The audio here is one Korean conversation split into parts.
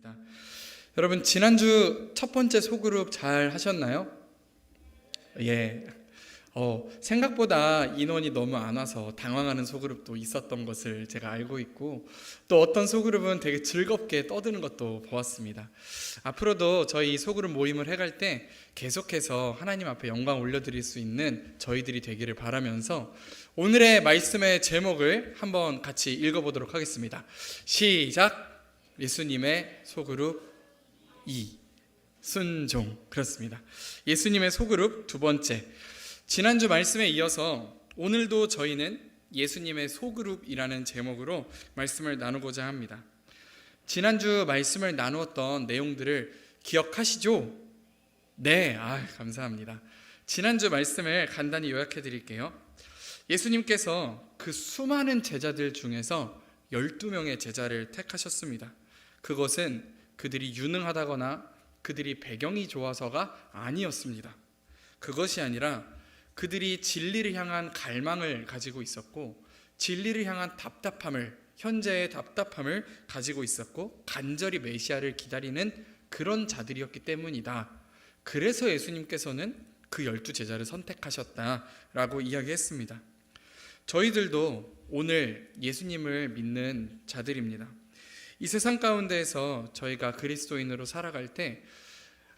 반갑습니다. 여러분, 지난주 첫 번째 소그룹 잘 하셨나요? 예. 생각보다 인원이 너무 안 와서 당황하는 소그룹도 있었던 것을 제가 알고 있고, 또 어떤 소그룹은 되게 즐겁게 떠드는 것도 보았습니다. 앞으로도 저희 소그룹 모임을 해갈 때 계속해서 하나님 앞에 영광 올려드릴 수 있는 저희들이 되기를 바라면서 오늘의 말씀의 제목을 한번 같이 읽어보도록 하겠습니다. 시작! 예수님의 소그룹 2, 순종. 그렇습니다. 예수님의 소그룹 두 번째. 지난주 말씀에 이어서 오늘도 저희는 예수님의 소그룹이라는 제목으로 말씀을 나누고자 합니다. 지난주 말씀을 나누었던 내용들을 기억하시죠? 네, 감사합니다. 지난주 말씀을 간단히 요약해 드릴게요. 예수님께서 그 수많은 제자들 중에서 12명의 제자를 택하셨습니다. 그것은 그들이 유능하다거나 그들이 배경이 좋아서가 아니었습니다. 그것이 아니라 그들이 진리를 향한 갈망을 가지고 있었고, 진리를 향한 답답함을, 현재의 답답함을 가지고 있었고, 간절히 메시아를 기다리는 그런 자들이었기 때문이다. 그래서 예수님께서는 그 12제자를 선택하셨다라고 이야기했습니다. 저희들도 오늘 예수님을 믿는 자들입니다. 이 세상 가운데에서 저희가 그리스도인으로 살아갈 때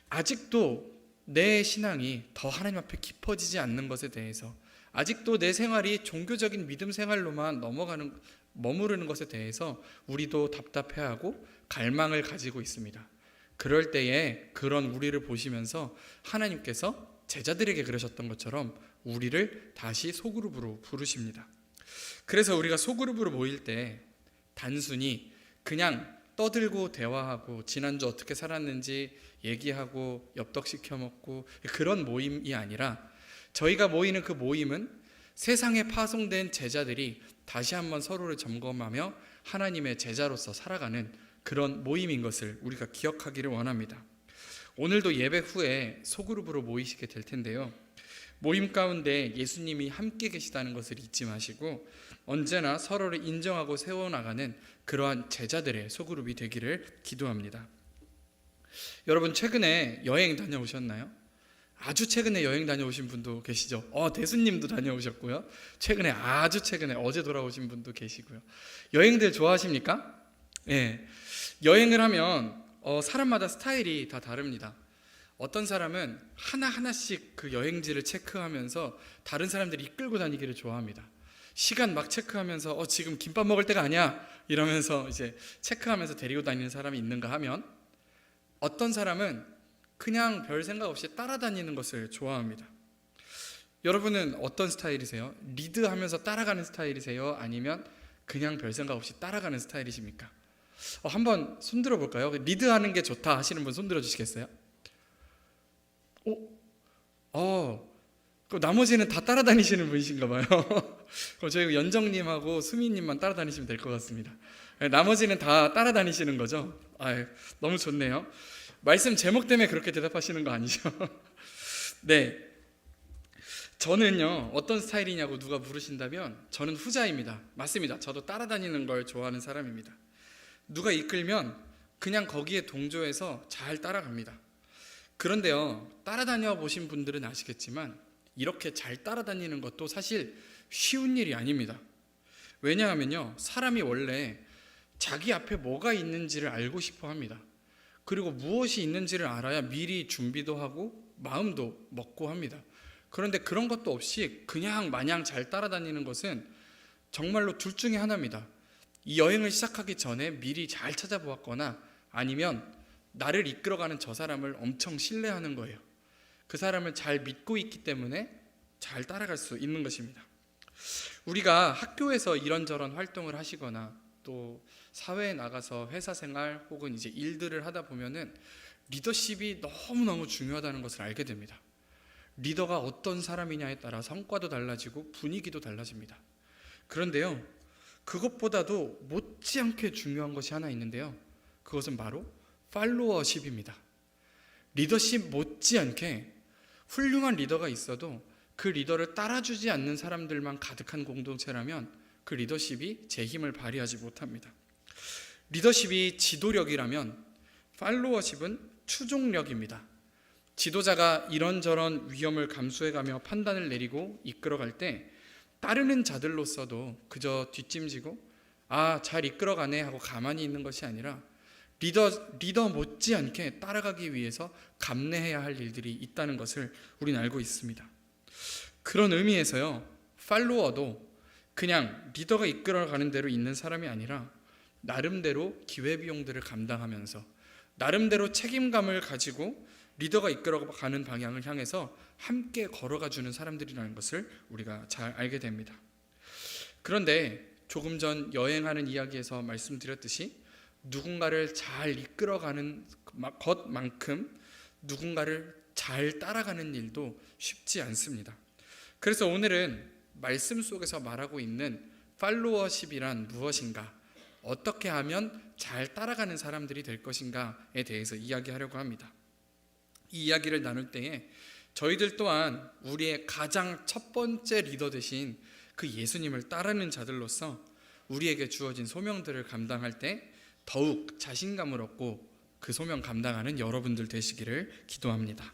아직도 내 신앙이 더 하나님 앞에 깊어지지 않는 것에 대해서, 아직도 내 생활이 종교적인 믿음 생활로만 머무르는 것에 대해서 우리도 답답해하고 갈망을 가지고 있습니다. 그럴 때에 그런 우리를 보시면서 하나님께서 제자들에게 그러셨던 것처럼 우리를 다시 소그룹으로 부르십니다. 그래서 우리가 소그룹으로 모일 때 단순히 그냥 떠들고 대화하고 지난주 어떻게 살았는지 얘기하고 엽떡 시켜 먹고 그런 모임이 아니라, 저희가 모이는 그 모임은 세상에 파송된 제자들이 다시 한번 서로를 점검하며 하나님의 제자로서 살아가는 그런 모임인 것을 우리가 기억하기를 원합니다. 오늘도 예배 후에 소그룹으로 모이시게 될 텐데요, 모임 가운데 예수님이 함께 계시다는 것을 잊지 마시고 언제나 서로를 인정하고 세워나가는 그러한 제자들의 소그룹이 되기를 기도합니다. 여러분, 최근에 여행 다녀오셨나요? 아주 최근에 여행 다녀오신 분도 계시죠? 대수님도 다녀오셨고요. 아주 최근에 어제 돌아오신 분도 계시고요. 여행들 좋아하십니까? 예. 여행을 하면 사람마다 스타일이 다 다릅니다. 어떤 사람은 하나하나씩 그 여행지를 체크하면서 다른 사람들이 이끌고 다니기를 좋아합니다. 시간 막 체크하면서 지금 김밥 먹을 때가 아니야 이러면서 이제 체크하면서 데리고 다니는 사람이 있는가 하면, 어떤 사람은 그냥 별 생각 없이 따라다니는 것을 좋아합니다. 여러분은 어떤 스타일이세요? 리드하면서 따라가는 스타일이세요? 아니면 그냥 별 생각 없이 따라가는 스타일이십니까? 한번 손들어 볼까요? 리드하는 게 좋다 하시는 분 손들어 주시겠어요? 그럼 나머지는 다 따라다니시는 분이신가 봐요. 그럼 저희 연정님하고 수미님만 따라다니시면 될 것 같습니다. 나머지는 다 따라다니시는 거죠? 너무 좋네요. 말씀 제목 때문에 그렇게 대답하시는 거 아니죠? 네, 저는요, 어떤 스타일이냐고 누가 물으신다면 저는 후자입니다. 맞습니다. 저도 따라다니는 걸 좋아하는 사람입니다. 누가 이끌면 그냥 거기에 동조해서 잘 따라갑니다. 그런데요, 따라다녀 보신 분들은 아시겠지만 이렇게 잘 따라다니는 것도 사실 쉬운 일이 아닙니다. 왜냐하면요, 사람이 원래 자기 앞에 뭐가 있는지를 알고 싶어 합니다. 그리고 무엇이 있는지를 알아야 미리 준비도 하고 마음도 먹고 합니다. 그런데 그런 것도 없이 그냥 마냥 잘 따라다니는 것은 정말로 둘 중에 하나입니다. 이 여행을 시작하기 전에 미리 잘 찾아보았거나, 아니면 나를 이끌어가는 저 사람을 엄청 신뢰하는 거예요. 그 사람을 잘 믿고 있기 때문에 잘 따라갈 수 있는 것입니다. 우리가 학교에서 이런저런 활동을 하시거나 또 사회에 나가서 회사 생활 혹은 이제 일들을 하다 보면은 리더십이 너무너무 중요하다는 것을 알게 됩니다. 리더가 어떤 사람이냐에 따라 성과도 달라지고 분위기도 달라집니다. 그런데요, 그것보다도 못지않게 중요한 것이 하나 있는데요, 그것은 바로 팔로워십입니다. 리더십 못지않게 훌륭한 리더가 있어도 그 리더를 따라주지 않는 사람들만 가득한 공동체라면 그 리더십이 제 힘을 발휘하지 못합니다. 리더십이 지도력이라면 팔로워십은 추종력입니다. 지도자가 이런저런 위험을 감수해가며 판단을 내리고 이끌어갈 때 따르는 자들로서도 그저 뒷짐지고 잘 이끌어가네 하고 가만히 있는 것이 아니라 리더 못지않게 따라가기 위해서 감내해야 할 일들이 있다는 것을 우리는 알고 있습니다. 그런 의미에서요, 팔로워도 그냥 리더가 이끌어가는 대로 있는 사람이 아니라 나름대로 기회비용들을 감당하면서 나름대로 책임감을 가지고 리더가 이끌어가는 방향을 향해서 함께 걸어가 주는 사람들이라는 것을 우리가 잘 알게 됩니다. 그런데 조금 전 여행하는 이야기에서 말씀드렸듯이 누군가를 잘 이끌어가는 것만큼 누군가를 잘 따라가는 일도 쉽지 않습니다. 그래서 오늘은 말씀 속에서 말하고 있는 팔로워십이란 무엇인가, 어떻게 하면 잘 따라가는 사람들이 될 것인가에 대해서 이야기하려고 합니다. 이 이야기를 나눌 때에 저희들 또한 우리의 가장 첫 번째 리더 되신 그 예수님을 따르는 자들로서 우리에게 주어진 소명들을 감당할 때 더욱 자신감을 얻고 그 소명 감당하는 여러분들 되시기를 기도합니다.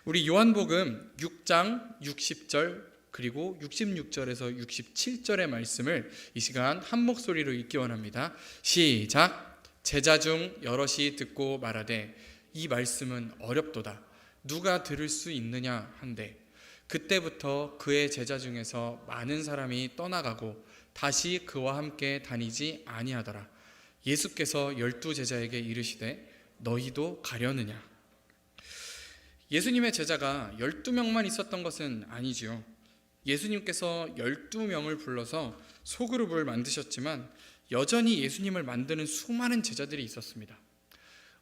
우리 요한복음 6장 60절 그리고 66절에서 67절의 말씀을 이 시간 한 목소리로 읽기 원합니다. 시작. 제자 중 여럿이 듣고 말하되 이 말씀은 어렵도다. 누가 들을 수 있느냐 한데 그때부터 그의 제자 중에서 많은 사람이 떠나가고 다시 그와 함께 다니지 아니하더라. 예수께서 12 제자에게 이르시되 너희도 가려느냐. 예수님의 제자가 12명만 있었던 것은 아니지요. 예수님께서 12명을 불러서 소그룹을 만드셨지만 여전히 예수님을 만드는 수많은 제자들이 있었습니다.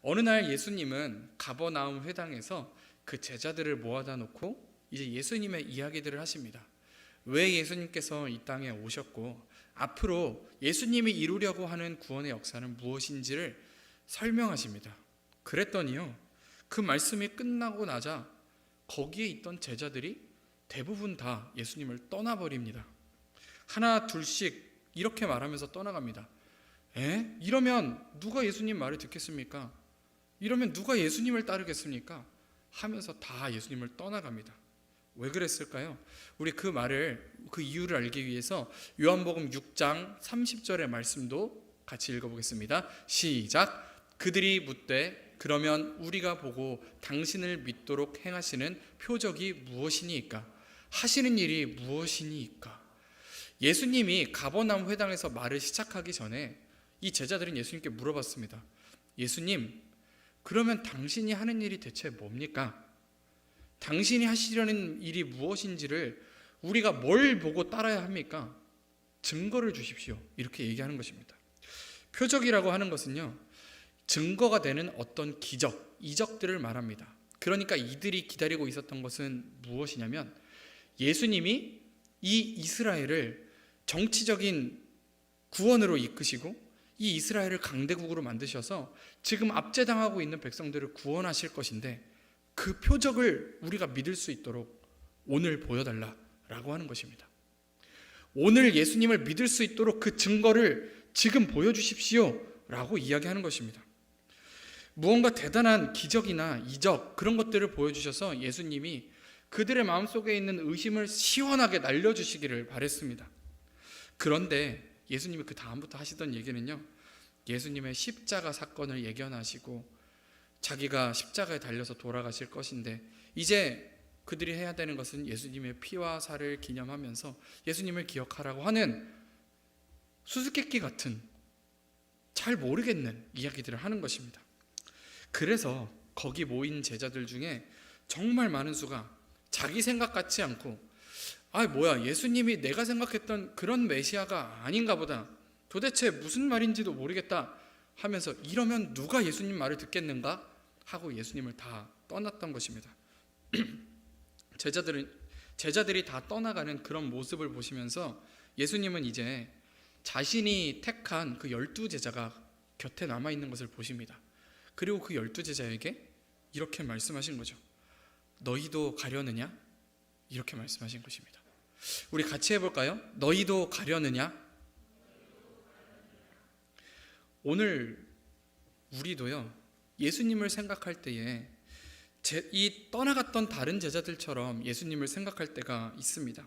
어느 날 예수님은 가버나움 회당에서 그 제자들을 모아다 놓고 이제 예수님의 이야기들을 하십니다. 왜 예수님께서 이 땅에 오셨고 앞으로 예수님이 이루려고 하는 구원의 역사는 무엇인지를 설명하십니다. 그랬더니요, 그 말씀이 끝나고 나자 거기에 있던 제자들이 대부분 다 예수님을 떠나버립니다. 하나 둘씩 이렇게 말하면서 떠나갑니다. 이러면 누가 예수님 말을 듣겠습니까? 이러면 누가 예수님을 따르겠습니까? 하면서 다 예수님을 떠나갑니다. 왜 그랬을까요? 우리 그 이유를 알기 위해서 요한복음 6장 30절의 말씀도 같이 읽어보겠습니다. 시작. 그들이 묻되 그러면 우리가 보고 당신을 믿도록 행하시는 표적이 무엇이니까? 하시는 일이 무엇이니까? 예수님이 가버나움 회당에서 말을 시작하기 전에 이 제자들은 예수님께 물어봤습니다. 예수님, 그러면 당신이 하는 일이 대체 뭡니까? 당신이 하시려는 일이 무엇인지를 우리가 뭘 보고 따라야 합니까? 증거를 주십시오. 이렇게 얘기하는 것입니다. 표적이라고 하는 것은요, 증거가 되는 어떤 기적, 이적들을 말합니다. 그러니까 이들이 기다리고 있었던 것은 무엇이냐면 예수님이 이 이스라엘을 정치적인 구원으로 이끄시고 이 이스라엘을 강대국으로 만드셔서 지금 압제당하고 있는 백성들을 구원하실 것인데 그 표적을 우리가 믿을 수 있도록 오늘 보여달라라고 하는 것입니다. 오늘 예수님을 믿을 수 있도록 그 증거를 지금 보여주십시오 라고 이야기하는 것입니다. 무언가 대단한 기적이나 이적 그런 것들을 보여주셔서 예수님이 그들의 마음속에 있는 의심을 시원하게 날려주시기를 바랬습니다. 그런데 예수님이 그 다음부터 하시던 얘기는요, 예수님의 십자가 사건을 예견하시고 자기가 십자가에 달려서 돌아가실 것인데 이제 그들이 해야 되는 것은 예수님의 피와 살을 기념하면서 예수님을 기억하라고 하는 수수께끼 같은 잘 모르겠는 이야기들을 하는 것입니다. 그래서 거기 모인 제자들 중에 정말 많은 수가 자기 생각 같지 않고 예수님이 내가 생각했던 그런 메시아가 아닌가 보다, 도대체 무슨 말인지도 모르겠다 하면서 이러면 누가 예수님 말을 듣겠는가 하고 예수님을 다 떠났던 것입니다. 제자들이 다 떠나가는 그런 모습을 보시면서 예수님은 이제 자신이 택한 그 12 제자가 곁에 남아있는 것을 보십니다. 그리고 그 12 제자에게 이렇게 말씀하신 거죠. 너희도 가려느냐? 이렇게 말씀하신 것입니다. 우리 같이 해볼까요? 너희도 가려느냐? 오늘 우리도요, 예수님을 생각할 때에 이 떠나갔던 다른 제자들처럼 예수님을 생각할 때가 있습니다.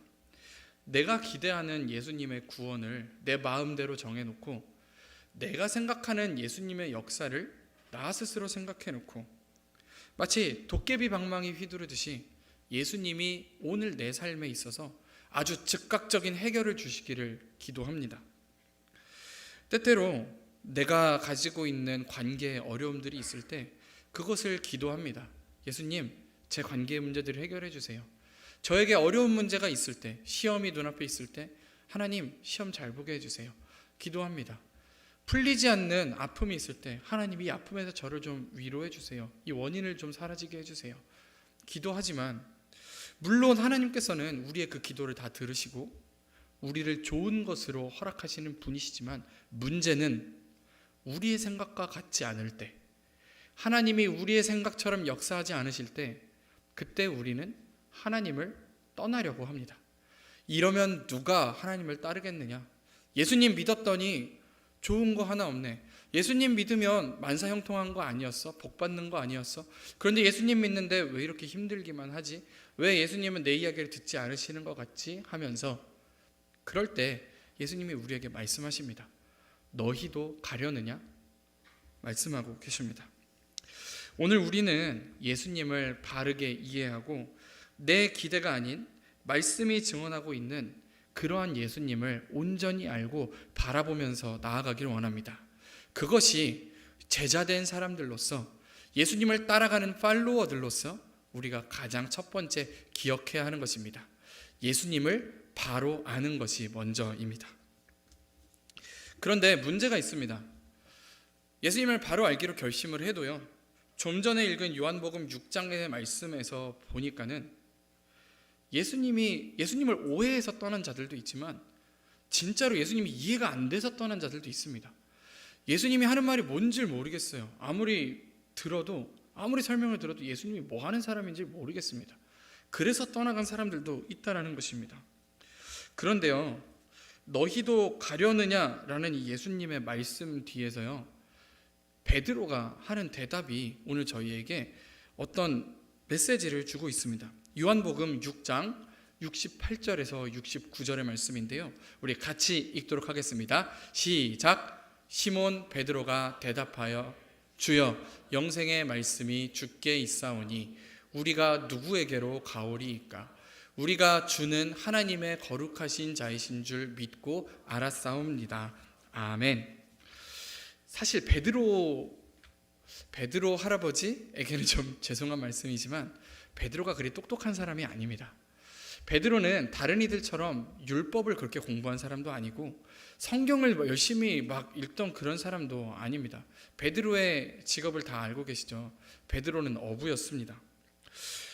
내가 기대하는 예수님의 구원을 내 마음대로 정해놓고 내가 생각하는 예수님의 역사를 나 스스로 생각해놓고 마치 도깨비 방망이 휘두르듯이 예수님이 오늘 내 삶에 있어서 아주 즉각적인 해결을 주시기를 기도합니다. 때때로 내가 가지고 있는 관계에 어려움들이 있을 때 그것을 기도합니다. 예수님, 제 관계의 문제들을 해결해 주세요. 저에게 어려운 문제가 있을 때, 시험이 눈앞에 있을 때 하나님, 시험 잘 보게 해주세요. 기도합니다. 풀리지 않는 아픔이 있을 때 하나님, 이 아픔에서 저를 좀 위로해 주세요. 이 원인을 좀 사라지게 해주세요. 기도하지만 물론 하나님께서는 우리의 그 기도를 다 들으시고 우리를 좋은 것으로 허락하시는 분이시지만 문제는 우리의 생각과 같지 않을 때, 하나님이 우리의 생각처럼 역사하지 않으실 때, 그때 우리는 하나님을 떠나려고 합니다. 이러면 누가 하나님을 따르겠느냐? 예수님 믿었더니 좋은 거 하나 없네. 예수님 믿으면 만사형통한 거 아니었어? 복 받는 거 아니었어? 그런데 예수님 믿는데 왜 이렇게 힘들기만 하지? 왜 예수님은 내 이야기를 듣지 않으시는 것 같지? 하면서 그럴 때 예수님이 우리에게 말씀하십니다. 너희도 가려느냐? 말씀하고 계십니다. 오늘 우리는 예수님을 바르게 이해하고 내 기대가 아닌 말씀이 증언하고 있는 그러한 예수님을 온전히 알고 바라보면서 나아가기를 원합니다. 그것이 제자된 사람들로서, 예수님을 따라가는 팔로워들로서 우리가 가장 첫 번째 기억해야 하는 것입니다. 예수님을 바로 아는 것이 먼저입니다. 그런데 문제가 있습니다. 예수님을 바로 알기로 결심을 해도요, 좀 전에 읽은 요한복음 6장의 말씀에서 보니까는 예수님을 오해해서 떠난 자들도 있지만 진짜로 예수님이 이해가 안 돼서 떠난 자들도 있습니다. 예수님이 하는 말이 뭔지 모르겠어요. 아무리 설명을 들어도 예수님이 뭐 하는 사람인지 모르겠습니다. 그래서 떠나간 사람들도 있다라는 것입니다. 그런데요, 너희도 가려느냐라는 이 예수님의 말씀 뒤에서요, 베드로가 하는 대답이 오늘 저희에게 어떤 메시지를 주고 있습니다. 요한복음 6장 68절에서 69절의 말씀인데요, 우리 같이 읽도록 하겠습니다. 시작. 시몬 베드로가 대답하여 주여, 영생의 말씀이 주께 있사오니 우리가 누구에게로 가오리이까? 우리가 주는 하나님의 거룩하신 자이신 줄 믿고 알았사옵니다. 아멘. 사실 베드로 할아버지에게는 좀 죄송한 말씀이지만 베드로가 그리 똑똑한 사람이 아닙니다. 베드로는 다른 이들처럼 율법을 그렇게 공부한 사람도 아니고 성경을 열심히 막 읽던 그런 사람도 아닙니다. 베드로의 직업을 다 알고 계시죠? 베드로는 어부였습니다.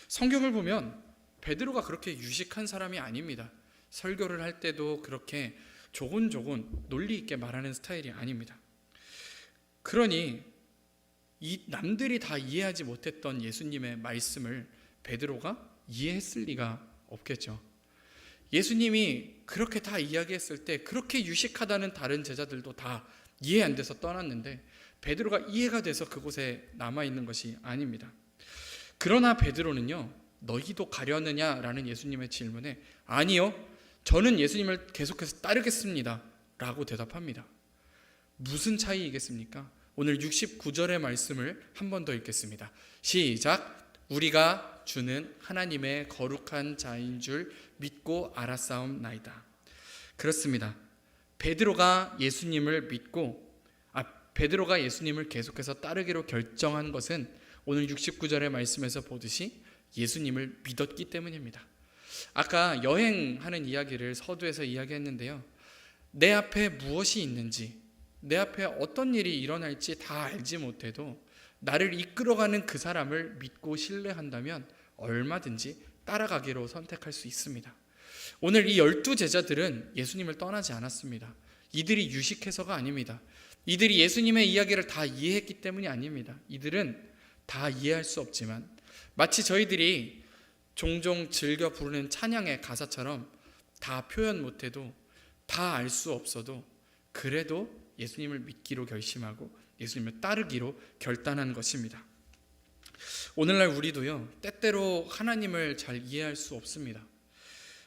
성경을 보면 베드로가 그렇게 유식한 사람이 아닙니다. 설교를 할 때도 그렇게 조곤조곤 논리 있게 말하는 스타일이 아닙니다. 그러니 이 남들이 다 이해하지 못했던 예수님의 말씀을 베드로가 이해했을 리가 없겠죠. 예수님이 그렇게 다 이야기했을 때 그렇게 유식하다는 다른 제자들도 다 이해 안 돼서 떠났는데 베드로가 이해가 돼서 그곳에 남아있는 것이 아닙니다. 그러나 베드로는요, 너희도 가려느냐라는 예수님의 질문에 아니요, 저는 예수님을 계속해서 따르겠습니다 라고 대답합니다. 무슨 차이이겠습니까? 오늘 69절의 말씀을 한 번 더 읽겠습니다. 시작. 우리가 주는 하나님의 거룩한 자인 줄 믿고 알았사옵나이다. 그렇습니다. 베드로가 예수님을 계속해서 따르기로 결정한 것은 오늘 69절의 말씀에서 보듯이 예수님을 믿었기 때문입니다. 아까 여행하는 이야기를 서두에서 이야기했는데요, 내 앞에 무엇이 있는지, 내 앞에 어떤 일이 일어날지 다 알지 못해도 나를 이끌어가는 그 사람을 믿고 신뢰한다면 얼마든지 따라가기로 선택할 수 있습니다. 오늘 이 12제자들은 예수님을 떠나지 않았습니다. 이들이 유식해서가 아닙니다. 이들이 예수님의 이야기를 다 이해했기 때문이 아닙니다. 이들은 다 이해할 수 없지만 마치 저희들이 종종 즐겨 부르는 찬양의 가사처럼 다 표현 못해도, 다 알 수 없어도 그래도 예수님을 믿기로 결심하고 예수님을 따르기로 결단한 것입니다. 오늘날 우리도요, 때때로 하나님을 잘 이해할 수 없습니다.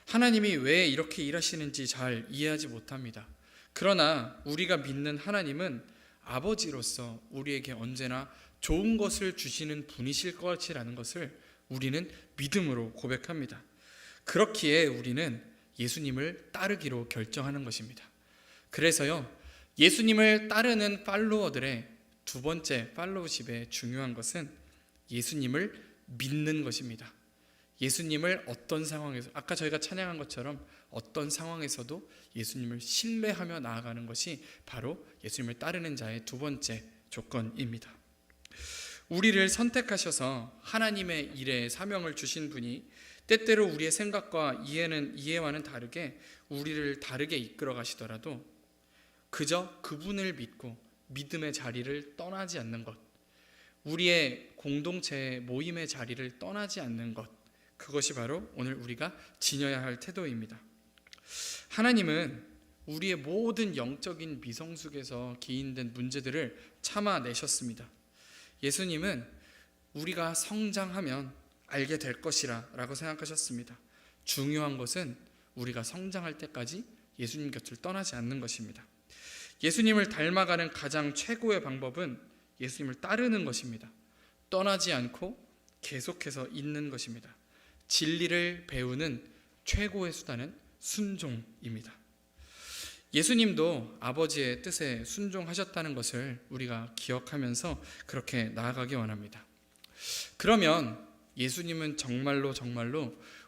하나님이 왜 이렇게 일하시는지 잘 이해하지 못합니다. 그러나 우리가 믿는 하나님은 아버지로서 우리에게 언제나 좋은 것을 주시는 분이실 것이라는 것을 우리는 믿음으로 고백합니다. 그렇기에 우리는 예수님을 따르기로 결정하는 것입니다. 그래서요, 예수님을 따르는 팔로워들의 두 번째 팔로우십의 중요한 것은 예수님을 믿는 것입니다. 예수님을 어떤 상황에서, 아까 저희가 찬양한 것처럼 어떤 상황에서도 예수님을 신뢰하며 나아가는 것이 바로 예수님을 따르는 자의 두 번째 조건입니다. 우리를 선택하셔서 하나님의 일에 사명을 주신 분이 때때로 우리의 생각과 이해와는 다르게 우리를 다르게 이끌어 가시더라도 그저 그분을 믿고 믿음의 자리를 떠나지 않는 것, 우리의 공동체의 모임의 자리를 떠나지 않는 것, 그것이 바로 오늘 우리가 지녀야 할 태도입니다. 하나님은 우리의 모든 영적인 미성숙에서 기인된 문제들을 참아내셨습니다. 예수님은 우리가 성장하면 알게 될 것이라 라고 생각하셨습니다. 중요한 것은 우리가 성장할 때까지 예수님 곁을 떠나지 않는 것입니다. 예수님을 닮아가는 가장 최고의 방법은 예수님을 따르는 것입니다. 떠나지 않고 계속해서 있는 것입니다. 진리를 배우는 최고의 수단은 순종입니다. 예수님도 아버지의 뜻에 순종하셨다는 것을 우리가 기억하면서 그렇게 나아가기 원합니다. 그러면 예수님은 정말로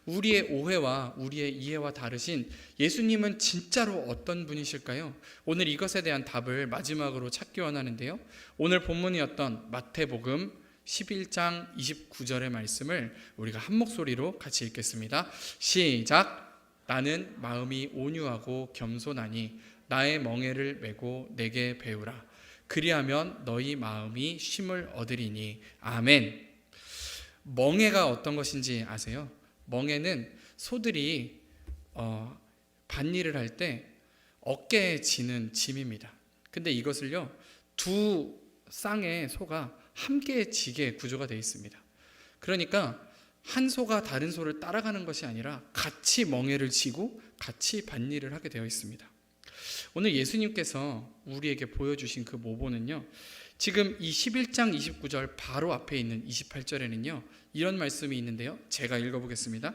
우리의 오해와 우리의 이해와 다르신 예수님은 진짜로 어떤 분이실까요? 오늘 이것에 대한 답을 마지막으로 찾기 원하는데요, 오늘 본문이었던 마태복음 11장 29절의 말씀을 우리가 한 목소리로 같이 읽겠습니다. 시작. 나는 마음이 온유하고 겸손하니 나의 멍에를 메고 내게 배우라. 그리하면 너희 마음이 쉼을 얻으리니. 아멘. 멍에가 어떤 것인지 아세요? 멍에는 소들이 밭일을 할 때 어깨에 지는 짐입니다. 근데 이것을요, 두 쌍의 소가 함께 지게 구조가 되어 있습니다. 그러니까 한 소가 다른 소를 따라가는 것이 아니라 같이 멍에를 지고 같이 밭일을 하게 되어 있습니다. 오늘 예수님께서 우리에게 보여주신 그 모본은요, 지금 이 11장 29절 바로 앞에 있는 28절에는요 이런 말씀이 있는데요, 제가 읽어보겠습니다.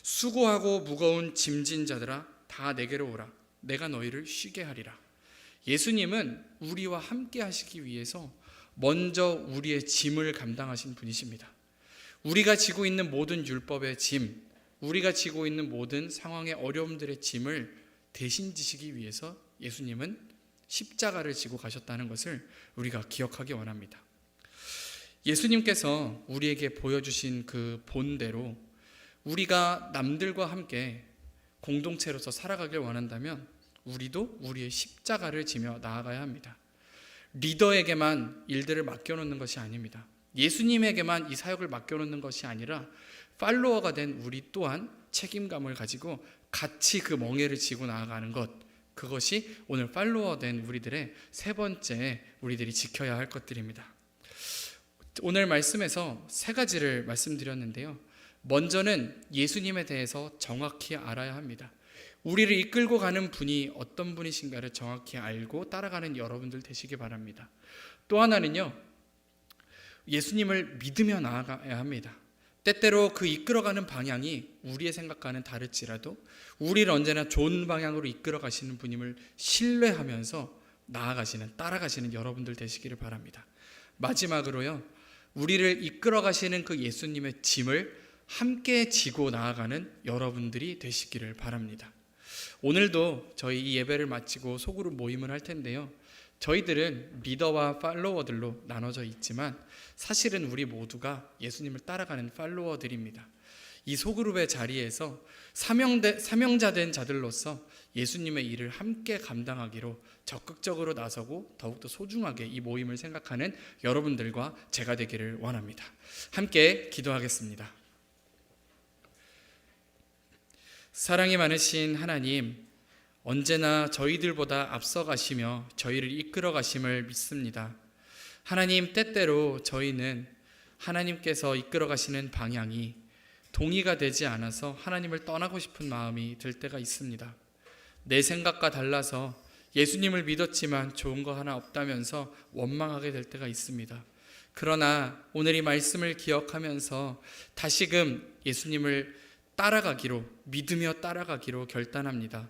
수고하고 무거운 짐진 자들아 다 내게로 오라. 내가 너희를 쉬게 하리라. 예수님은 우리와 함께 하시기 위해서 먼저 우리의 짐을 감당하신 분이십니다. 우리가 지고 있는 모든 율법의 짐, 우리가 지고 있는 모든 상황의 어려움들의 짐을 대신 지시기 위해서 예수님은 십자가를 지고 가셨다는 것을 우리가 기억하기 원합니다. 예수님께서 우리에게 보여주신 그 본대로 우리가 남들과 함께 공동체로서 살아가길 원한다면 우리도 우리의 십자가를 지며 나아가야 합니다. 리더에게만 일들을 맡겨놓는 것이 아닙니다. 예수님에게만 이 사역을 맡겨놓는 것이 아니라 팔로워가 된 우리 또한 책임감을 가지고 같이 그 멍에를 지고 나아가는 것, 그것이 오늘 팔로워 된 우리들의 세 번째 우리들이 지켜야 할 것들입니다. 오늘 말씀에서 세 가지를 말씀드렸는데요, 먼저는 예수님에 대해서 정확히 알아야 합니다. 우리를 이끌고 가는 분이 어떤 분이신가를 정확히 알고 따라가는 여러분들 되시기 바랍니다. 또 하나는요, 예수님을 믿으며 나아가야 합니다. 때때로 그 이끌어가는 방향이 우리의 생각과는 다를지라도 우리를 언제나 좋은 방향으로 이끌어 가시는 분임을 신뢰하면서 나아가시는, 따라가시는 여러분들 되시기를 바랍니다. 마지막으로요, 우리를 이끌어 가시는 그 예수님의 짐을 함께 지고 나아가는 여러분들이 되시기를 바랍니다. 오늘도 저희 이 예배를 마치고 소그룹 모임을 할 텐데요, 저희들은 리더와 팔로워들로 나눠져 있지만 사실은 우리 모두가 예수님을 따라가는 팔로워들입니다. 이 소그룹의 자리에서 사명자된 자들로서 예수님의 일을 함께 감당하기로 적극적으로 나서고 더욱더 소중하게 이 모임을 생각하는 여러분들과 제가 되기를 원합니다. 함께 기도하겠습니다. 사랑이 많으신 하나님, 언제나 저희들보다 앞서 가시며 저희를 이끌어 가심을 믿습니다. 하나님 때때로 저희는 하나님께서 이끌어 가시는 방향이 동의가 되지 않아서 하나님을 떠나고 싶은 마음이 들 때가 있습니다. 내 생각과 달라서 예수님을 믿었지만 좋은 거 하나 없다면서 원망하게 될 때가 있습니다. 그러나 오늘 이 말씀을 기억하면서 다시금 예수님을 따라가기로, 믿으며 따라가기로 결단합니다.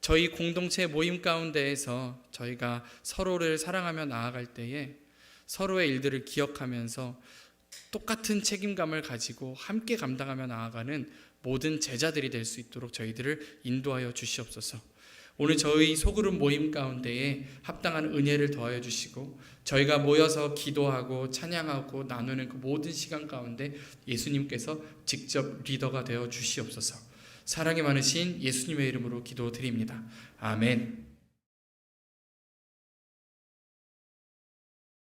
저희 공동체 모임 가운데에서 저희가 서로를 사랑하며 나아갈 때에 서로의 일들을 기억하면서 똑같은 책임감을 가지고 함께 감당하며 나아가는 모든 제자들이 될 수 있도록 저희들을 인도하여 주시옵소서. 오늘 저희 소그룹 모임 가운데에 합당한 은혜를 더하여 주시고 저희가 모여서 기도하고 찬양하고 나누는 그 모든 시간 가운데 예수님께서 직접 리더가 되어 주시옵소서. 사랑이 많으신 예수님의 이름으로 기도드립니다. 아멘.